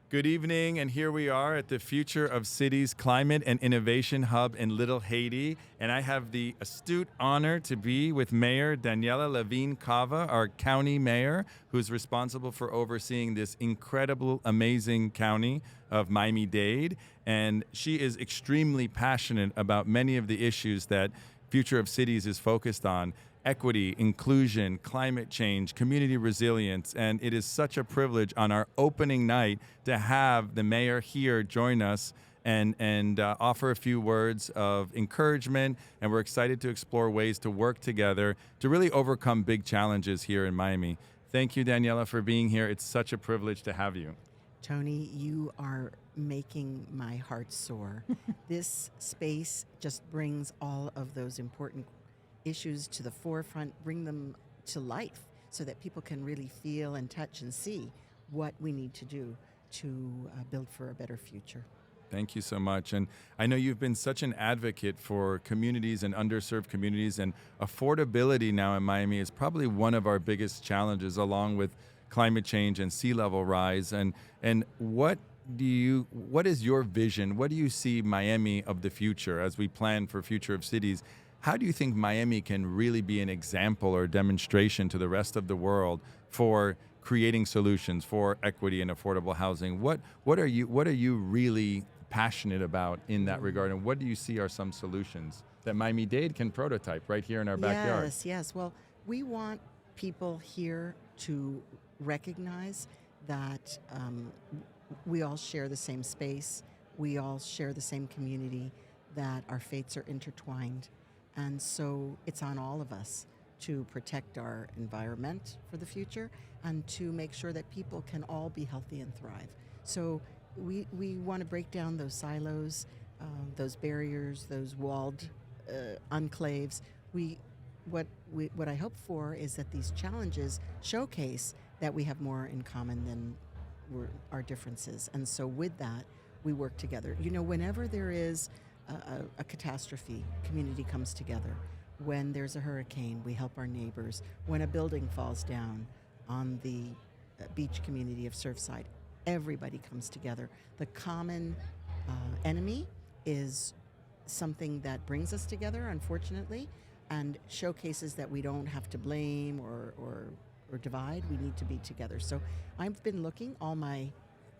Good evening, and here we are at the Future of Cities Climate and Innovation Hub in Little Haiti, and I have the astute honor to be with Mayor Daniella Levine Cava, our county mayor, who's responsible for overseeing this incredible, amazing county of Miami-Dade, and she is extremely passionate about many of the issues that Future of Cities is focused on: equity, inclusion, climate change, community resilience. And it is such a privilege on our opening night to have the mayor here join us and offer a few words of encouragement. And we're excited to explore ways to work together to really overcome big challenges here in Miami. Thank you, Daniella, for being here. It's such a privilege to have you. Tony, you are making my heart soar. This space just brings all of those important issues to the forefront, bring them to life so that people can really feel and touch and see what we need to do to build for a better future. Thank you so much. And I know you've been such an advocate for communities and underserved communities, and affordability now in Miami is probably one of our biggest challenges, along with climate change and sea level rise. And what is your vision? What do you see Miami of the future as we plan for Future of Cities? How do you think Miami can really be an example or demonstration to the rest of the world for creating solutions for equity and affordable housing? What are you really passionate about in that regard, and what do you see are some solutions that Miami-Dade can prototype right here in our backyard? Yes. Well, we want people here to recognize that we all share the same space, we all share the same community, that our fates are intertwined. And so it's on all of us to protect our environment for the future and to make sure that people can all be healthy and thrive. So we want to break down those silos, those barriers, those walled enclaves. What I hope for is that these challenges showcase that we have more in common than our differences. And so with that, we work together. You know, whenever there is a catastrophe, community comes together. When there's a hurricane, we help our neighbors. When a building falls down on the beach community of Surfside, everybody comes together. The common enemy is something that brings us together, unfortunately, and showcases that we don't have to blame or divide. We need to be together. So I've been looking all my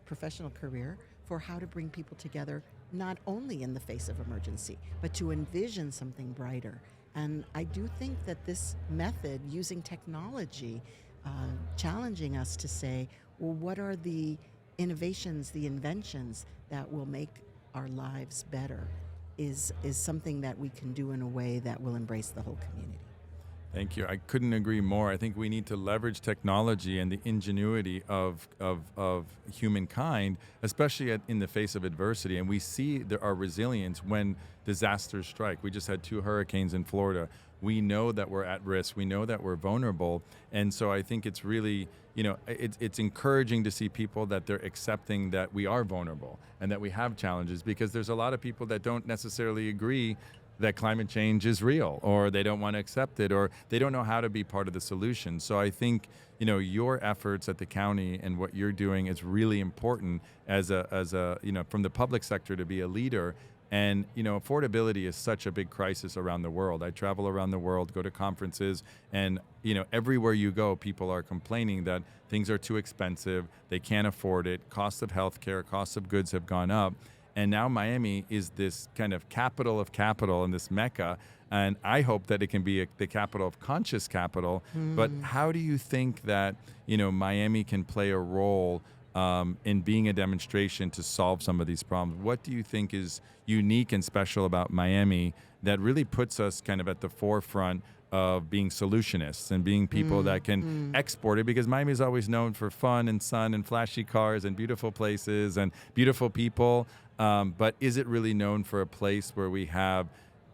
professional career for how to bring people together, not only in the face of emergency, but to envision something brighter. And I do think that this method, using technology, challenging us to say, well, what are the innovations, the inventions that will make our lives better, is something that we can do in a way that will embrace the whole community. Thank you. I couldn't agree more. I think we need to leverage technology and the ingenuity of humankind, especially in the face of adversity. And we see our resilience when disasters strike. We just had 2 hurricanes in Florida. We know that we're at risk. We know that we're vulnerable. And so I think it's really, it's encouraging to see people that they're accepting that we are vulnerable and that we have challenges, because there's a lot of people that don't necessarily agree that climate change is real, or they don't want to accept it, or they don't know how to be part of the solution. So I think, your efforts at the county and what you're doing is really important as a from the public sector to be a leader. And, affordability is such a big crisis around the world. I travel around the world, go to conferences, and, everywhere you go, people are complaining that things are too expensive, they can't afford it, cost of healthcare, costs of goods have gone up. And now Miami is this kind of capital of capital and this mecca. And I hope that it can be the capital of conscious capital. But how do you think that, Miami can play a role in being a demonstration to solve some of these problems? What do you think is unique and special about Miami that really puts us kind of at the forefront of being solutionists and being people that can export it? Because Miami is always known for fun and sun and flashy cars and beautiful places and beautiful people. But is it really known for a place where we have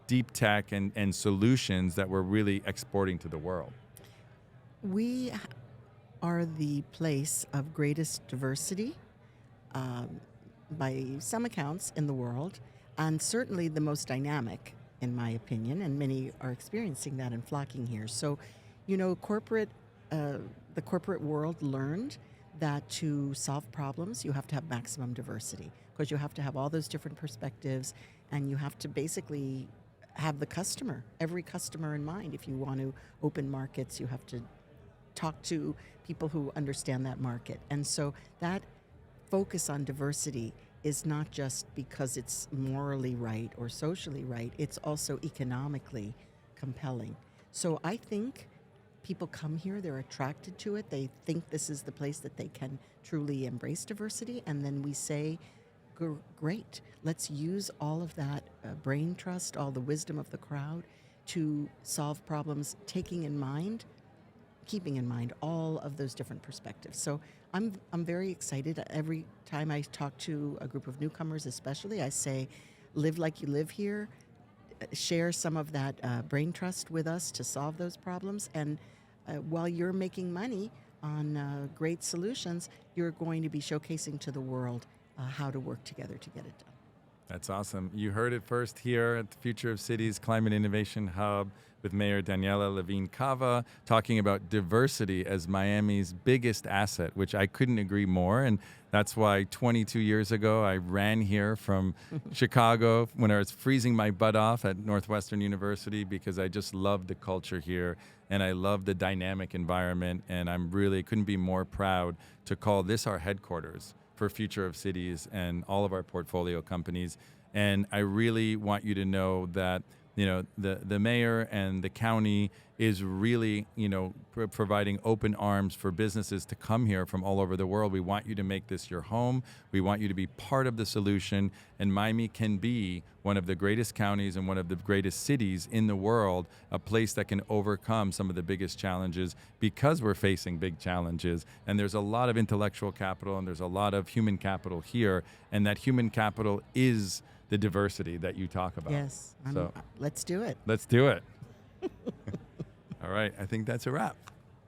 deep tech and solutions that we're really exporting to the world? We are the place of greatest diversity, by some accounts, in the world, and certainly the most dynamic, in my opinion, and many are experiencing that and flocking here. So, the corporate world learned that to solve problems, you have to have maximum diversity because you have to have all those different perspectives and you have to basically have the customer, every customer in mind. If you want to open markets, you have to talk to people who understand that market. And so that focus on diversity is not just because it's morally right or socially right, it's also economically compelling. So I think people come here, they're attracted to it, they think this is the place that they can truly embrace diversity, and then we say, Great, let's use all of that brain trust, all the wisdom of the crowd to solve problems, keeping in mind all of those different perspectives. So I'm very excited. Every time I talk to a group of newcomers, especially, I say, live like you live here, share some of that brain trust with us to solve those problems. And while you're making money on great solutions, you're going to be showcasing to the world how to work together to get it done. That's awesome. You heard it first here at the Future of Cities Climate Innovation Hub with Mayor Daniella Levine Cava, talking about diversity as Miami's biggest asset, which I couldn't agree more. And that's why 22 years ago, I ran here from Chicago when I was freezing my butt off at Northwestern University because I just loved the culture here and I love the dynamic environment. And couldn't be more proud to call this our headquarters for Future of Cities and all of our portfolio companies. And I really want you to know that, the mayor and the county is really, providing open arms for businesses to come here from all over the world. We want you to make this your home. We want you to be part of the solution. And Miami can be one of the greatest counties and one of the greatest cities in the world, a place that can overcome some of the biggest challenges because we're facing big challenges. And there's a lot of intellectual capital and there's a lot of human capital here. And that human capital is the diversity that you talk about. Yes. So let's do it. let's do it. All right. I think that's a wrap.